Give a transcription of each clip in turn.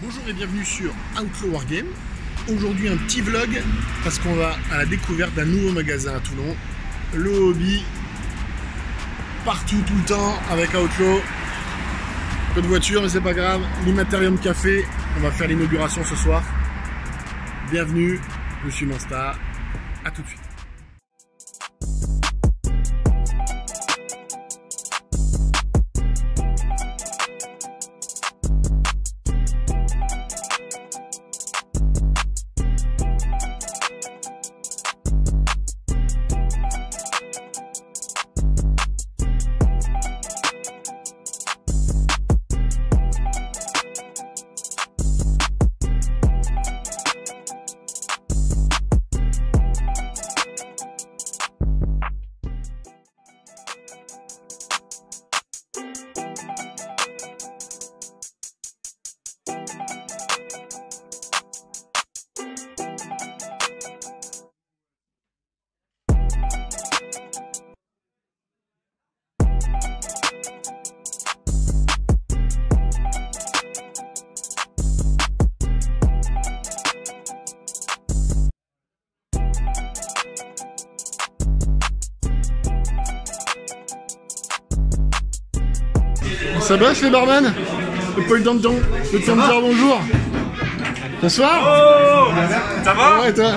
Bonjour et bienvenue sur Outlaw Wargame. Aujourd'hui un petit vlog parce qu'on va à la découverte d'un nouveau magasin à Toulon. Le hobby, partout tout le temps avec Outlaw. Peu de voitures mais c'est pas grave. L'Immaterium Café, on va faire l'inauguration ce soir. Bienvenue, je suis Monsta. A tout de suite. Ça bosse les barman? Le Paul Danton, le temps de dire bonjour. Bonsoir. Oh, ça va? Ouais, toi?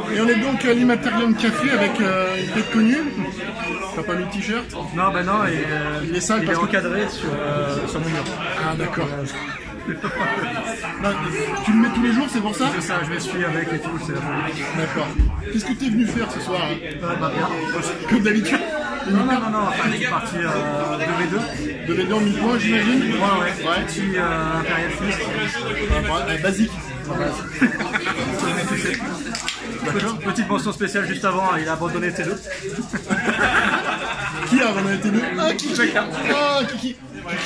Et on est donc à l'Immaterium Café avec une tête connue. T'as pas mis le t-shirt? Non, bah non, il est sale il parce est que... encadré sur mon mur. Ah d'accord. Bah, tu le mets tous les jours, c'est pour ça? C'est ça, je vais suivre avec et tout, c'est la folie. D'accord. Qu'est-ce que t'es venu faire ce soir? Bah bien. Comme d'habitude? Non, enfin, je suis parti 2v2. 2v2 en 1000 points, j'imagine? Ouais. Petit Imperial Fist. Basique. Petite mention spéciale juste avant, il a abandonné T2. Qui a abandonné T2? Ah, Kiki! Ah, Kiki!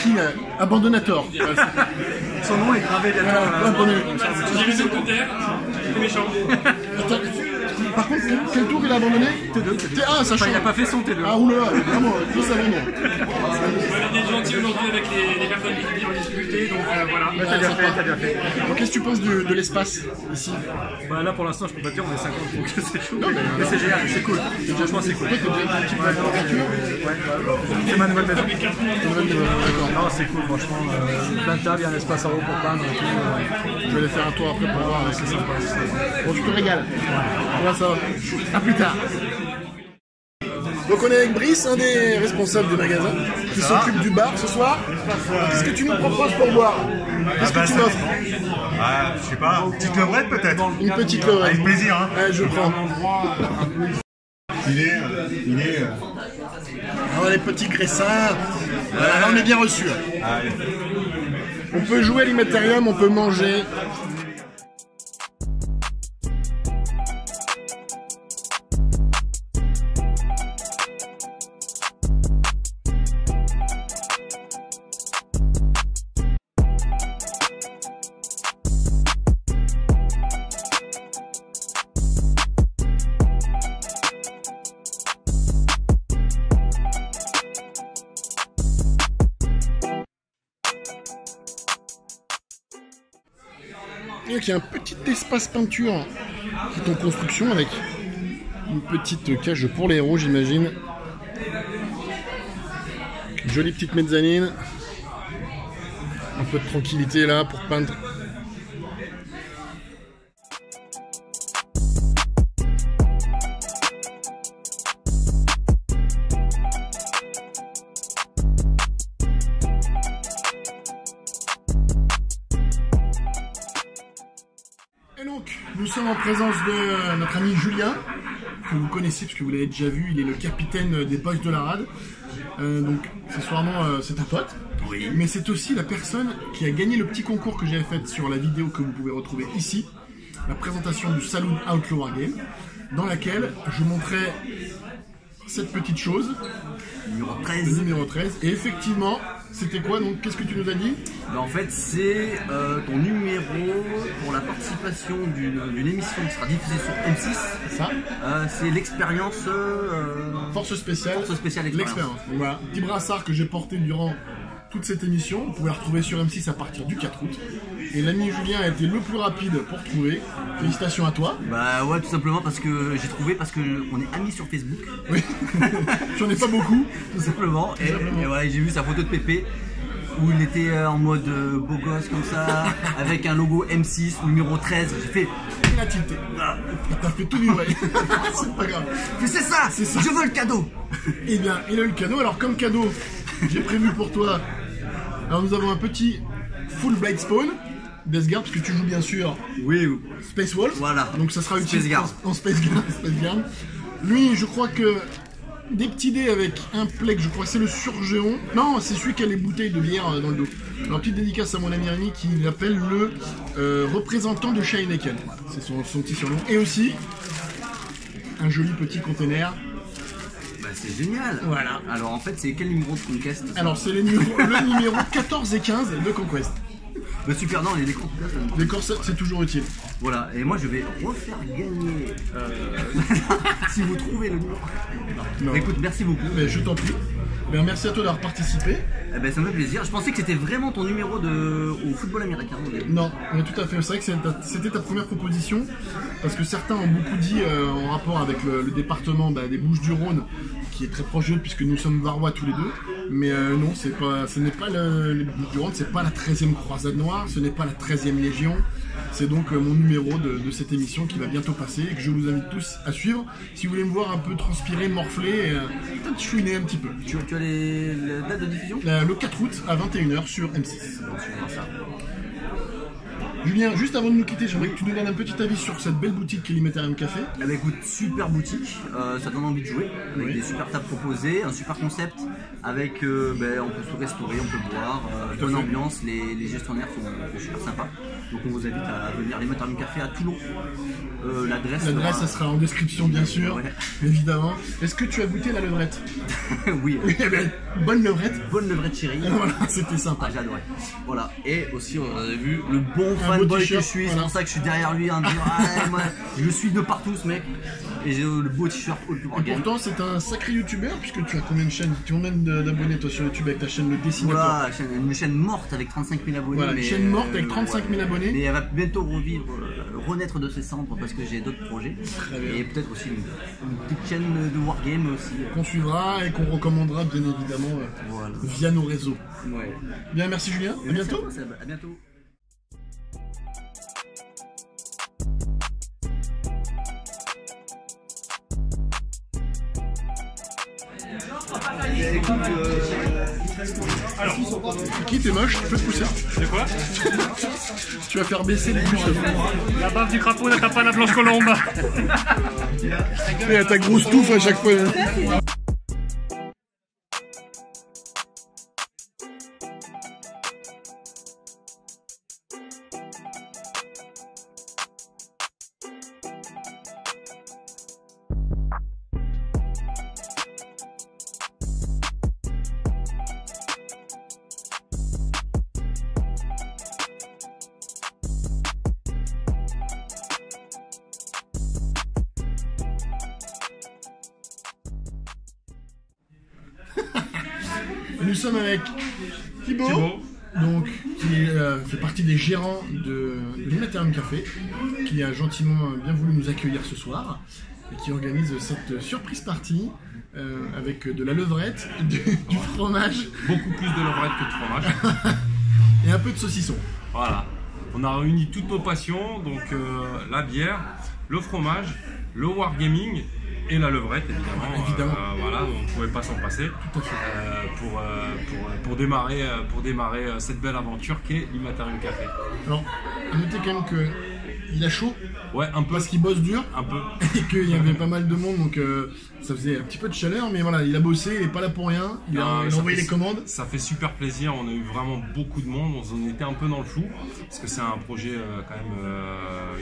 Kiki, abandonnator. Son nom est gravé derrière. Abandonné. J'ai mis au terre, c'est méchant. Attends, par contre, quel tour il a abandonné? T2. Ah, ça change. Il n'a pas fait son T2. Ah, oula, vraiment, tout ça abandon. On est gentil aujourd'hui avec les personnes qui ont discuté, donc voilà. T'as bien fait. Donc, qu'est-ce que tu penses de l'espace ici? Bah là pour l'instant je peux pas te dire on est 50 donc c'est chaud. Mais c'est génial, c'est cool. Franchement c'est cool. C'est ma nouvelle maison. Non c'est cool franchement. Plein de tables, il y a un espace en haut pour peindre et tout. Je vais aller faire un tour après pour voir. C'est sympa. Bon, je te régale. Voilà, ça va. A plus tard. Donc on est avec Brice, un des responsables du magasin, qui s'occupe du bar ce soir. Qu'est-ce que tu nous proposes pour boire? Qu'est-ce que tu m'offres? Ah, je sais pas, une petite levrette peut-être? Une petite levrette. Avec plaisir, hein. Ouais, je prends. Il est... Ah, les petits graissins. Là, on est bien reçus. Allez. On peut jouer à l'Immaterium, on peut manger. Donc il y a un petit espace peinture qui est en construction avec une petite cage pour les héros, j'imagine. Jolie petite mezzanine. Un peu de tranquillité là pour peindre. sommes en présence de notre ami Julien, que vous connaissez parce que vous l'avez déjà vu, il est le capitaine des Boys de la Rade. Donc accessoirement c'est un pote, Oui. mais c'est aussi la personne qui a gagné le petit concours que j'avais fait sur la vidéo que vous pouvez retrouver ici, la présentation du Saloon Outlaw Wargame, dans laquelle je montrais cette petite chose, Numéro le 13. numéro 13, et effectivement, c'était quoi donc? Qu'est-ce que tu nous as dit? Ben, en fait, c'est ton numéro pour la participation d'une émission qui sera diffusée sur M6. Ça, C'est l'expérience. force spéciale, Force spéciale expérience. Donc voilà, petit brassard que j'ai porté durant toute cette émission, vous pouvez la retrouver sur M6 à partir du 4 août. Et l'ami Julien a été le plus rapide pour trouver. Félicitations à toi. Bah ouais, tout simplement parce que j'ai trouvé, parce qu'on est amis sur Facebook. Oui. J'en ai pas beaucoup. Tout simplement. Et ouais, j'ai vu sa photo de Pépé où il était en mode beau gosse comme ça, avec un logo M6 numéro 13. J'ai fait, Il a tilté. T'as fait tout vibrer. C'est pas grave. mais c'est ça, je veux le cadeau. Eh bien, il a eu le cadeau. Alors, comme cadeau, j'ai prévu pour toi. Alors, nous avons un petit full Blade Spawn. Death Guard, parce que tu joues bien sûr Oui, Space Wolf. Voilà. Donc, ça sera Space utile Guard. en Space Guard. Space Guard. Lui, je crois que des petits dés avec un plec, je crois que c'est le surgéon. Non, c'est celui qui a les bouteilles de bière dans le dos. Alors, petite dédicace à mon ami Rémi qui l'appelle le représentant de Shineken. Voilà, c'est son petit surnom. Et aussi, un joli petit container. bah c'est génial. Voilà. Alors en fait, c'est quel numéro de Conquest? Alors, c'est le numéro 14 et 15 de Conquest. Bah super, non, les décors, Les corsets, c'est toujours utile. voilà, et moi je vais refaire gagner si vous trouvez le numéro. Non. Écoute, merci beaucoup. Mais je t'en prie. Ben, merci à toi d'avoir participé. Eh ben, ça me fait plaisir. Je pensais que c'était vraiment ton numéro au football américain. Non, mais tout à fait. C'est vrai que c'était ta première proposition, parce que certains ont beaucoup dit en rapport avec le département des Bouches-du-Rhône, qui est très proche de nous, puisque nous sommes varois tous les deux. Mais non, ce n'est pas les Bouches-du-Rhône, c'est pas la 13e croisade noire, ce n'est pas la 13e légion. C'est donc mon numéro de cette émission qui va bientôt passer et que je vous invite tous à suivre. Si vous voulez me voir un peu transpirer, morfler, peut-être chouiner un petit peu. Tu as les dates de diffusion? Le 4 août à 21h sur M6. Julien, juste avant de nous quitter, j'aimerais que tu nous donnes un petit avis sur cette belle boutique qu'est l'Imetarium Café. Eh ben, écoute, super boutique, ça donne envie de jouer, avec Oui. des super tables proposées, un super concept, avec on peut se restaurer, on peut boire, bonne ambiance, les gestionnaires sont super sympas. Donc on vous invite à venir l'Imetarium Café à Toulon. L'adresse L'adresse, ça sera en description, bien sûr, Ouais. évidemment. Est-ce que tu as goûté la levrette? oui, Eh ben, bonne levrette. bonne levrette chérie. Voilà, c'était sympa. Ah, j'ai adoré. Voilà. Et aussi, on a vu le bon Un beau fanboy que je t-shirt, suis. C'est voilà. pour ça que je suis derrière lui en disant ah, moi, je suis de partout, ce mec. Et j'ai le beau t-shirt Outlaw Et Wargame. pourtant, c'est un sacré youtubeur, puisque tu as combien de chaînes? Combien d'abonnés toi sur YouTube avec ta chaîne Le Dessinateur? Voilà, une chaîne morte avec 35 000 abonnés. Voilà, une mais, chaîne morte avec 35 000 abonnés. Mais elle va bientôt revivre, renaître de ses cendres parce que j'ai d'autres projets. bien. Et peut-être aussi une petite chaîne de Wargame aussi. Qu'on suivra et qu'on recommandera, bien évidemment, Voilà. via nos réseaux. Ouais. Bien, merci Julien. À Merci bientôt. toi, Seb. À bientôt. Qui t'es moche? Tu peux te pousser. C'est quoi? Tu vas faire baisser les bûches. La bave du crapaud n'atteint pas la blanche colombe. Et à ta grosse touffe à chaque fois. Nous sommes avec Thibaut. Donc, qui fait partie des gérants de l'Imetarium Café, qui a gentiment bien voulu nous accueillir ce soir et qui organise cette surprise party avec de la levrette, du fromage Beaucoup plus de levrette que de fromage. et un peu de saucisson. Voilà. On a réuni toutes nos passions, donc la bière, le fromage, le wargaming et la levrette évidemment. Évidemment. Voilà, on ne pouvait pas s'en passer. Tout à fait. Pour démarrer cette belle aventure qu'est l'Imetarium Café. Alors, à noter quand même que il a chaud Ouais, un peu. parce qu'il bosse dur Un peu. et qu'il y avait pas mal de monde, donc ça faisait un petit peu de chaleur, mais voilà, il a bossé, il est pas là pour rien, il a ça envoyé fait- les commandes. Ça fait super plaisir, on a eu vraiment beaucoup de monde, on était un peu dans le flou, parce que c'est un projet quand même,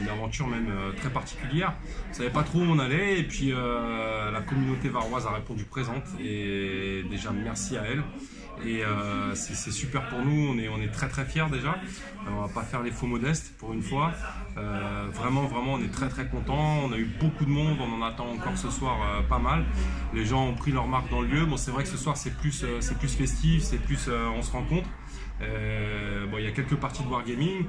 une aventure même très particulière. On savait pas trop où on allait, et puis la communauté varoise a répondu présente, et déjà merci à elle. Et c'est super pour nous, on est très très fiers déjà. On va pas faire les faux modestes pour une fois. Vraiment, on est très très contents. On a eu beaucoup de monde, on en attend encore ce soir pas mal. Les gens ont pris leur marque dans le lieu. Bon, c'est vrai que ce soir c'est plus festif, c'est plus on se rencontre. Bon, il y a quelques parties de wargaming,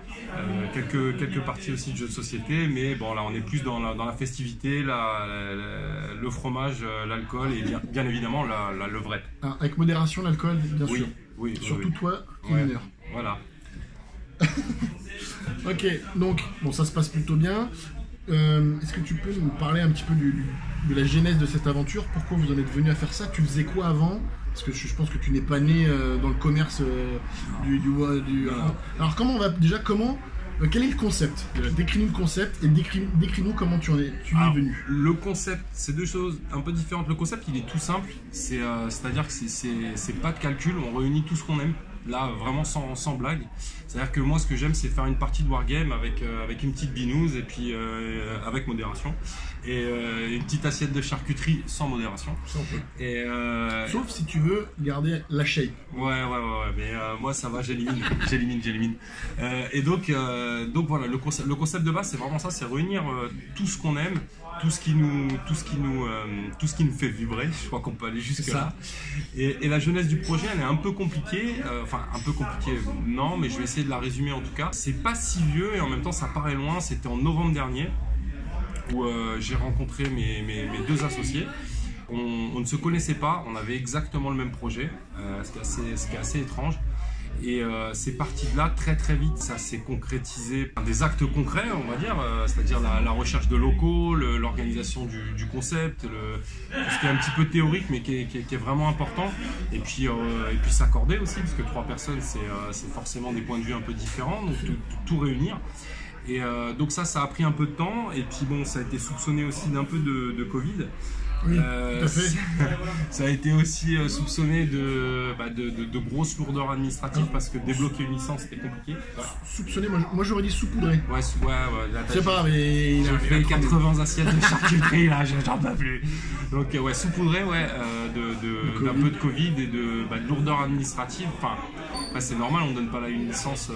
quelques parties aussi de jeux de société, mais bon là on est plus dans la festivité, le fromage, l'alcool et bien évidemment la levrette. Ah, avec modération, l'alcool, bien sûr. Oui, Surtout oui. toi, qui Ouais, m'énerve. voilà. Ok, donc bon, ça se passe plutôt bien. Est-ce que tu peux nous parler un petit peu de la genèse de cette aventure? Pourquoi vous en êtes venu à faire ça? Tu faisais quoi avant? Parce que je pense que tu n'es pas né dans le commerce Alors quel est le concept? Décris-nous le concept et décris-nous comment tu y es venu. Le concept, c'est deux choses un peu différentes. Le concept, il est tout simple. C'est-à-dire que c'est pas de calcul. On réunit tout ce qu'on aime. Là, vraiment sans blague. C'est-à-dire que moi, ce que j'aime, c'est faire une partie de wargame avec une petite binouse et puis avec modération. Et une petite assiette de charcuterie sans modération. Et, Sauf si tu veux garder la shape. Ouais, mais moi ça va, j'élimine. Et donc voilà, le concept de base c'est vraiment ça, c'est réunir tout ce qu'on aime, tout ce qui nous fait vibrer. Je crois qu'on peut aller jusque là. Et la jeunesse du projet, elle est un peu compliquée, non, mais je vais essayer de la résumer en tout cas. C'est pas si vieux et en même temps ça paraît loin. C'était en novembre dernier où j'ai rencontré mes deux associés. On ne se connaissait pas, on avait exactement le même projet, ce qui est assez étrange. Et c'est parti de là très très vite, ça s'est concrétisé par des actes concrets, on va dire, c'est-à-dire la recherche de locaux, l'organisation du concept, tout ce qui est un petit peu théorique mais qui est vraiment important. Et puis s'accorder aussi, parce que 3 personnes c'est forcément des points de vue un peu différents, donc tout réunir. Et donc ça a pris un peu de temps, et puis bon, ça a été soupçonné aussi d'un peu de Covid. Oui, tout à fait. Ça a été aussi soupçonné de grosses lourdeurs administratives parce que débloquer une licence c'était compliqué. Voilà. Soupçonné, moi j'aurais dit saupoudré. Ouais, C'est pas grave, mais j'ai fait 80 assiettes de charcuterie là, j'en peux plus. Donc ouais, saupoudré, d'un peu de Covid et de lourdeurs administratives. Enfin, c'est normal, on donne pas là une licence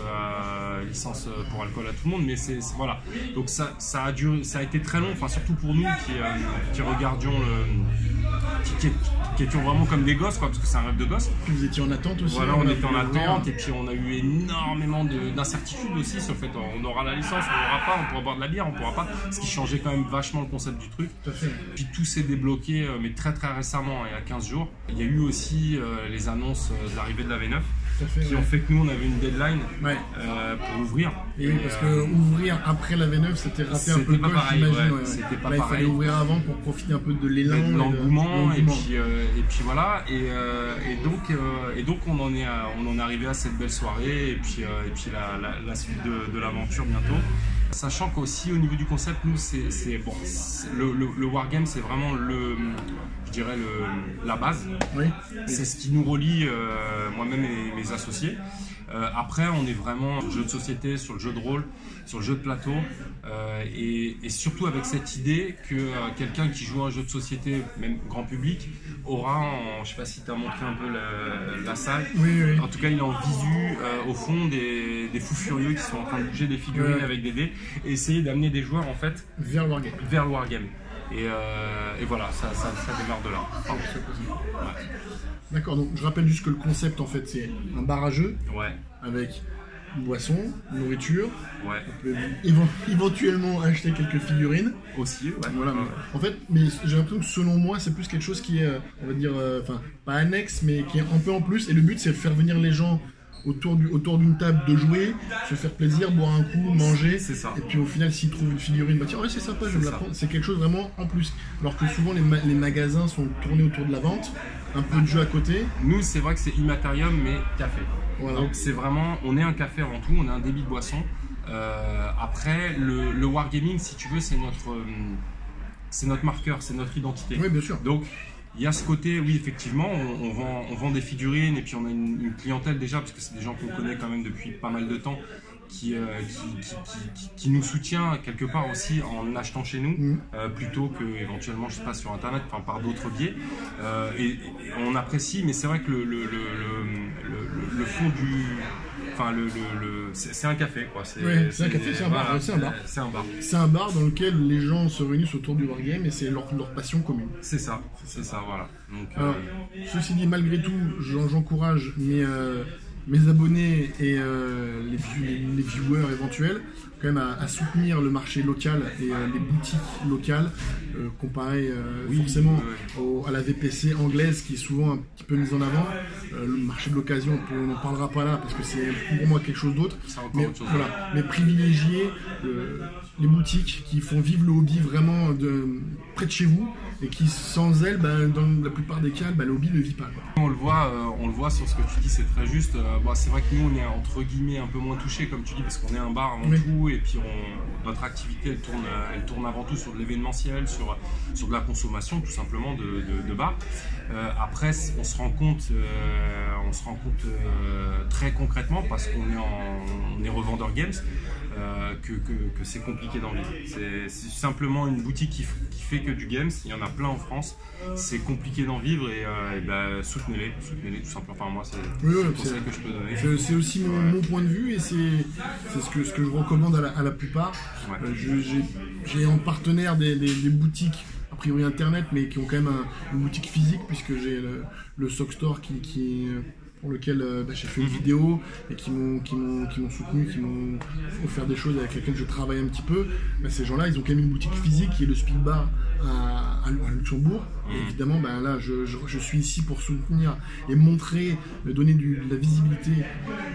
pour alcool à tout le monde, mais voilà. Donc ça a été très long, enfin surtout pour nous qui regardions qui étions vraiment comme des gosses, quoi, parce que c'est un rêve de gosse. Puis vous étiez en attente aussi. Voilà, on était en attente, et puis on a eu énormément d'incertitudes aussi sur le fait on aura la licence, on l'aura pas, on pourra boire de la bière, on pourra pas, ce qui changeait quand même vachement le concept du truc. Tout à fait. Puis tout s'est débloqué, mais très très récemment, il y a 15 jours. Il y a eu aussi les annonces de l'arrivée de la V9. Qui ont fait que nous on avait une deadline pour ouvrir. Et oui, parce que ouvrir après la V9 c'était raté un peu le coche, j'imagine. C'était pas là, pareil. Il fallait ouvrir avant pour profiter un peu de l'élan, de l'engouement, et puis voilà. Et donc on en est arrivé à cette belle soirée, et puis la suite de l'aventure bientôt. Sachant qu'aussi au niveau du concept, nous le wargame c'est vraiment la base. Oui. C'est ce qui nous relie, moi-même et mes associés. Après, on est vraiment sur le jeu de société, sur le jeu de rôle, sur le jeu de plateau, et surtout avec cette idée que quelqu'un qui joue à un jeu de société, même grand public, aura, je ne sais pas si tu as montré un peu la salle, oui. En tout cas il est en visu au fond des fous furieux qui sont en train de bouger des figurines avec des dés, et essayer d'amener des joueurs en fait vers le wargame. Et voilà, ça démarre de là. D'accord, donc je rappelle juste que le concept en fait c'est un bar à jeux avec boisson, nourriture. On peut éventuellement acheter quelques figurines. Aussi, voilà. En fait, mais j'ai l'impression que selon moi c'est plus quelque chose qui est, on va dire, pas annexe, mais qui est un peu en plus. Et le but c'est de faire venir les gens autour d'une table, de jouer, se faire plaisir, boire un coup, manger. C'est ça. Et puis au final, s'ils trouvent une figurine, tiens, c'est sympa, je vais me la prendre. C'est quelque chose vraiment en plus. Alors que souvent les magasins sont tournés autour de la vente, un peu de jeu à côté. Nous, c'est vrai que c'est Immaterium, mais café. Voilà. Donc c'est vraiment, on est un café avant tout, on est un débit de boisson. Après, le wargaming, si tu veux, c'est notre marqueur, c'est notre identité. Oui, bien sûr. Donc, il y a ce côté, oui, effectivement, on vend des figurines et puis on a une clientèle déjà, parce que c'est des gens qu'on connaît quand même depuis pas mal de temps, qui nous soutient quelque part aussi en achetant chez nous, plutôt que éventuellement, je sais pas, sur internet, enfin par d'autres biais. Et on apprécie, mais c'est vrai que le fond du... Enfin, c'est un café, quoi. C'est un café, c'est un bar. Voilà, c'est un bar. C'est un bar. C'est un bar dans lequel les gens se réunissent autour du wargame et c'est leur passion commune. C'est ça, voilà. Donc, alors, ceci dit, malgré tout, j'encourage mes abonnés et les viewers éventuels quand même à soutenir le marché local et les boutiques locales comparé forcément à la VPC anglaise qui est souvent un petit peu mise en avant. Le marché de l'occasion, on n'en parlera pas là parce que c'est pour moi quelque chose d'autre. Mais privilégier les boutiques qui font vivre le hobby vraiment près de chez vous et qui sans elles, dans la plupart des cas, le hobby ne vit pas, quoi. On le voit sur ce que tu dis, c'est très juste. C'est vrai que nous on est entre guillemets un peu moins touchés comme tu dis parce qu'on est un bar avant tout et puis notre activité elle tourne avant tout sur de l'événementiel, sur de la consommation tout simplement de bar. Après on se rend compte très concrètement parce qu'on est revendeur games que c'est compliqué d'en vivre. C'est simplement une boutique qui fait que du games, il y en a plein en France, c'est compliqué d'en vivre et soutenez-les tout simplement. Enfin moi c'est le conseil que je peux donner. C'est aussi mon point de vue et c'est ce que je recommande à la plupart. J'ai en partenaire des boutiques a priori internet mais qui ont quand même une boutique physique puisque j'ai le Sock Store qui pour lequel j'ai fait une vidéo et qui m'ont soutenu, qui m'ont offert des choses avec lesquelles je travaille un petit peu. Ces gens-là, ils ont quand même une boutique physique qui est le Speed Bar à Luxembourg. Et évidemment, là, je suis ici pour soutenir et montrer, donner de la visibilité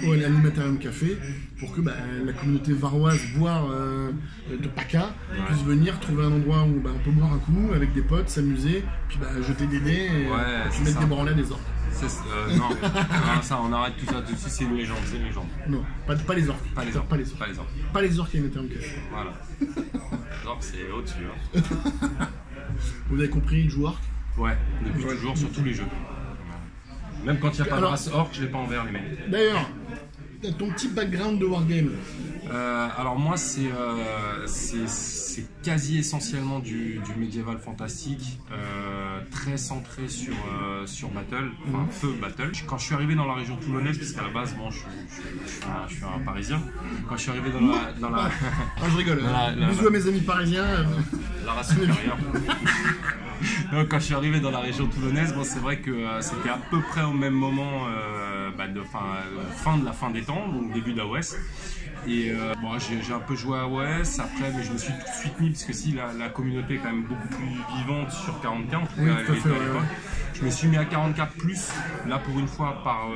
à l'Animatarium Café pour que la communauté varoise, voire de PACA, puisse venir trouver un endroit où on peut boire un coup avec des potes, s'amuser, puis jeter des dés et puis mettre des branlées à des orques. Non, ça on arrête tout ça tout de suite, c'est une légende, Non, pas les orques. Pas les orques et Animatarium Café. Voilà. Les orques c'est au-dessus. Vous avez compris, il joue orque? Ouais, depuis toujours sur tous les jeux. Même quand il n'y a pas de race orque, je l'ai pas envers les mecs. D'ailleurs, ton petit background de wargame. Alors moi c'est quasi essentiellement du médiéval fantastique, très centré sur Battle, enfin feu Battle. Quand je suis arrivé dans la région toulonnaise, parce qu'à la base je suis un Parisien, quand je suis arrivé dans la je rigole, bisous à mes amis parisiens. La race supérieure. Donc, quand je suis arrivé dans la région toulonnaise, c'est vrai que c'était à peu près au même moment fin de la fin des temps, donc début d'AOS. Et j'ai un peu joué à AOS après, mais je me suis tout de suite mis, parce que si la communauté est quand même beaucoup plus vivante sur 40K, en tout cas à l'époque. Je me suis mis à 40K+, là pour une fois par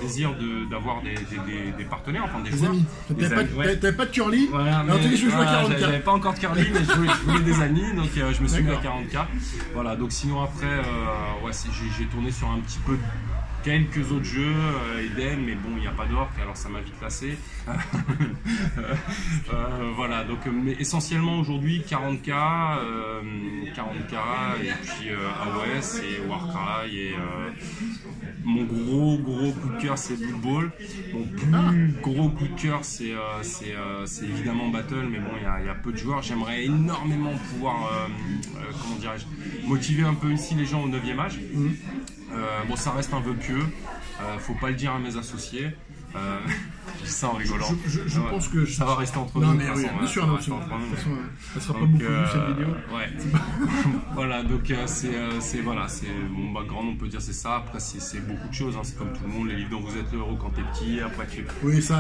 désir d'avoir des partenaires, enfin des joueurs. T'avais pas de curly, voilà, alors tu dis je joue à 40K. J'avais pas encore de curly, mais je voulais des amis, donc je me suis mis à 40K. Voilà, donc sinon après, j'ai tourné sur un petit peu quelques autres jeux, Eden, mais bon, il n'y a pas d'orque, alors ça m'a vite lassé. Voilà, donc, mais essentiellement aujourd'hui 40K, et puis AOS et Warcry, et mon gros coup de cœur c'est Blood Bowl. Mon plus gros coup de cœur c'est évidemment Battle, mais bon, il y a peu de joueurs. J'aimerais énormément pouvoir, comment dirais-je, motiver un peu ici les gens au 9e âge. Bon, ça reste un vœu pieux, faut pas le dire à mes associés. Je dis ça en rigolant. Je pense que ça va rester entre nous. Non, mais oui, bien sûr, ça sera pas beaucoup vu cette vidéo. Voilà, donc c'est mon background, on peut dire c'est ça. Après c'est beaucoup de choses, c'est comme tout le monde, les livres dont vous êtes le héros quand t'es petit, après tu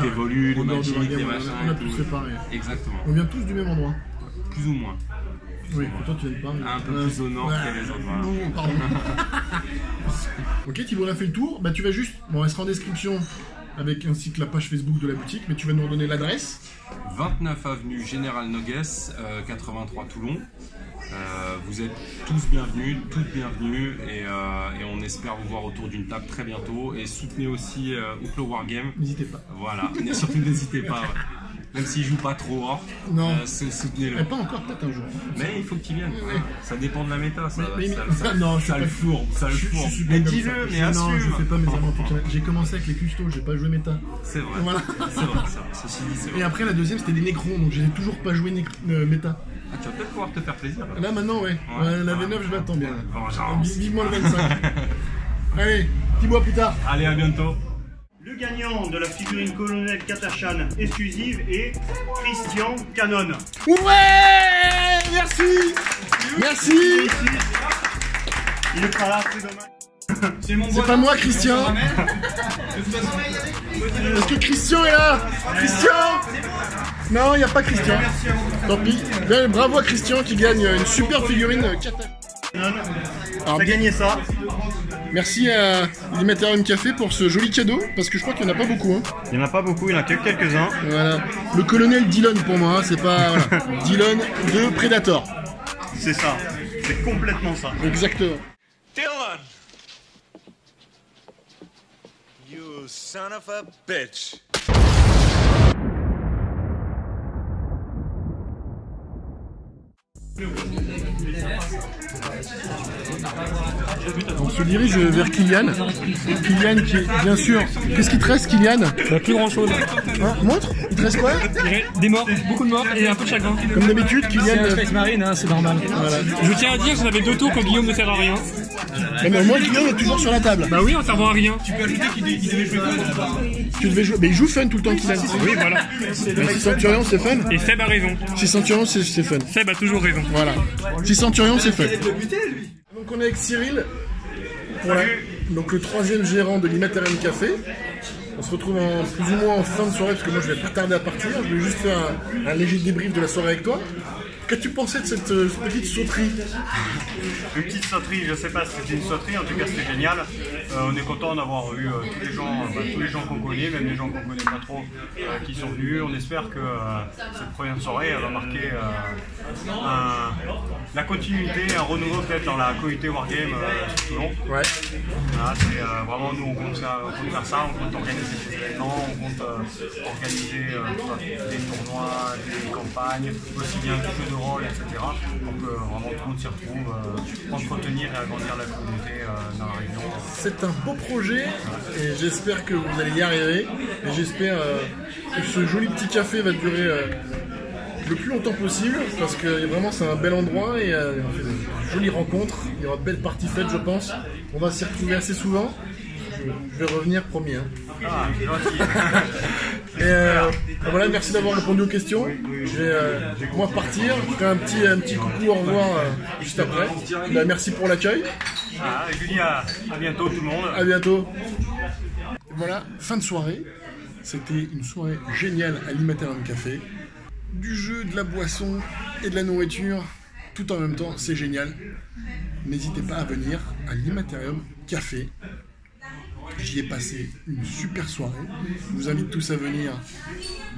évolues, les magiques, les machins. On a tous fait pareil. Exactement. On vient tous du même endroit. Plus ou moins. Oui, toi tu viens de Paris. Un peu plus au nord que les autres. Voilà. Non, pardon. Ok, Thibaut, on a fait le tour. Tu vas juste, on restera en description ainsi que la page Facebook de la boutique, mais tu vas nous redonner l'adresse. 29 avenue Général Noguès, 83 Toulon. Vous êtes tous bienvenus, toutes bienvenues, et on espère vous voir autour d'une table très bientôt. Et soutenez aussi Outlaw Wargame. N'hésitez pas. Voilà, surtout n'hésitez pas. même s'il joue pas trop Orc, Non. soutenez-le. Mais pas encore, peut-être un jour. Mais il faut qu'il vienne. Ouais. Ça dépend de la méta. Ça, Non, je suis ça pas- le fourbe. Ça le Je fourbe. suis Mais pas comme dis-le, ça. mais Non, je assume. fais pas mes armes en J'ai commencé avec les custos, j'ai pas joué méta. C'est vrai. Voilà. C'est vrai, ça. Ceci dit, c'est Et vrai. après, la deuxième, c'était des Nécrons, donc j'ai toujours pas joué méta. Ah, tu vas peut-être pouvoir te faire plaisir. Là, maintenant, ouais. La V9, je l'attends bien. Vengeance. Vivement le 25. Allez, dis-moi plus tard. Allez, à bientôt. Le gagnant de la figurine colonel Katachan exclusive est Christian Canon. Ouais, merci. Merci. Il est pas là, c'est dommage. C'est pas moi, Christian. Est-ce que Christian est là? Christian? Non, il n'y a pas Christian. Tant pis. Bien, bravo à Christian qui gagne une super figurine Katachan. Alors, T'as gagné ça. merci à Limaterium Café pour ce joli cadeau, parce que je crois qu'il n'y en a pas beaucoup. Hein. Il n'y en a pas beaucoup, il y en a que quelques-uns. Voilà. Le colonel Dillon pour moi, hein, c'est pas... Voilà. Dillon de Predator. C'est ça. C'est complètement ça. Exactement. Dylan! You son of a bitch! On se dirige vers Kylian. Kylian qui est, bien sûr... Qu'est-ce qu'il te reste, Kylian? Plus grand chose. Hein, montre. Il te reste quoi? Des morts, beaucoup de morts et un peu de chagrin. Comme d'habitude, Kylian... Marine, hein, c'est normal. Voilà. Je tiens à dire que j'en avais 2 tours que Guillaume ne sert à rien. Mais moi, Guillaume est toujours sur la table. Bah oui, en servant à rien. Tu devais jouer... Mais il joue fun tout le temps, Kylian. Oui, voilà. Mais si Centurion, c'est fun. Et Seb a raison. Si Centurion, c'est fun. Seb a toujours raison. Voilà. Si Centurion, c'est fun. Donc on est avec Cyril, pour donc le 3e gérant de l'Imaterium Café. On se retrouve plus ou moins en fin de soirée, parce que moi je vais pas tarder à partir. Je vais juste faire un léger débrief de la soirée avec toi. Qu'as-tu pensé de cette petite sauterie? Une petite sauterie, je sais pas si c'était une sauterie, en tout cas c'était génial. On est content d'avoir eu tous les gens qu'on connaît, même les gens qu'on connaît pas trop, qui sont venus. On espère que cette première soirée elle va marquer la continuité, un renouveau peut-être dans la communauté Wargame sur Toulon. Ouais. Voilà, c'est vraiment nous on compte faire ça, on compte organiser des événements, on compte organiser des tournois, des campagnes, aussi bien des jeux de rôle, etc. pour que vraiment tout le monde s'y retrouve, entretenir et agrandir la communauté dans la région. C'est un beau projet et j'espère que vous allez y arriver. Et j'espère que ce joli petit café va durer le plus longtemps possible, parce que vraiment c'est un bel endroit et on fait de jolies rencontres. Il y aura de belles parties faites, je pense. On va s'y retrouver assez souvent. Je vais revenir, promis. Hein. Ah, c'est gentil. Et voilà, merci d'avoir répondu aux questions. Je vais moi partir. Je ferai un petit coucou, au revoir juste après. Bah, merci pour l'accueil. Ah, je vous dis à bientôt tout le monde. À bientôt. Voilà, fin de soirée. C'était une soirée géniale à l'Imaterium Café. Du jeu, de la boisson et de la nourriture, tout en même temps, c'est génial. N'hésitez pas à venir à l'Imaterium Café. J'y ai passé une super soirée. Je vous invite tous à venir.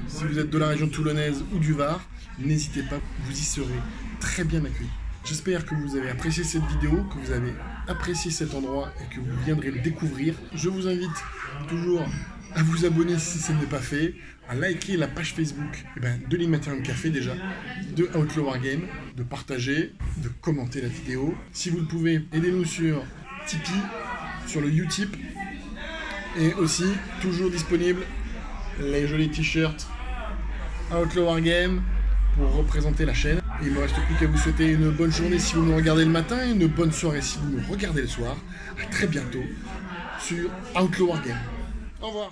Si vous êtes de la région toulonnaise ou du Var, n'hésitez pas, vous y serez très bien accueillis. J'espère que vous avez apprécié cette vidéo, que vous avez apprécié cet endroit et que vous viendrez le découvrir. Je vous invite toujours à vous abonner si ce n'est pas fait, à liker la page Facebook de l'Imaterium Café déjà, de Outlaw Wargame, de partager, de commenter la vidéo. Si vous le pouvez, aidez-nous sur Tipeee, sur le Utip, et aussi toujours disponible les jolis t-shirts Outlaw Wargame pour représenter la chaîne. Et il ne me reste plus qu'à vous souhaiter une bonne journée si vous nous regardez le matin et une bonne soirée si vous nous regardez le soir. À très bientôt sur Outlaw Wargame. Au revoir.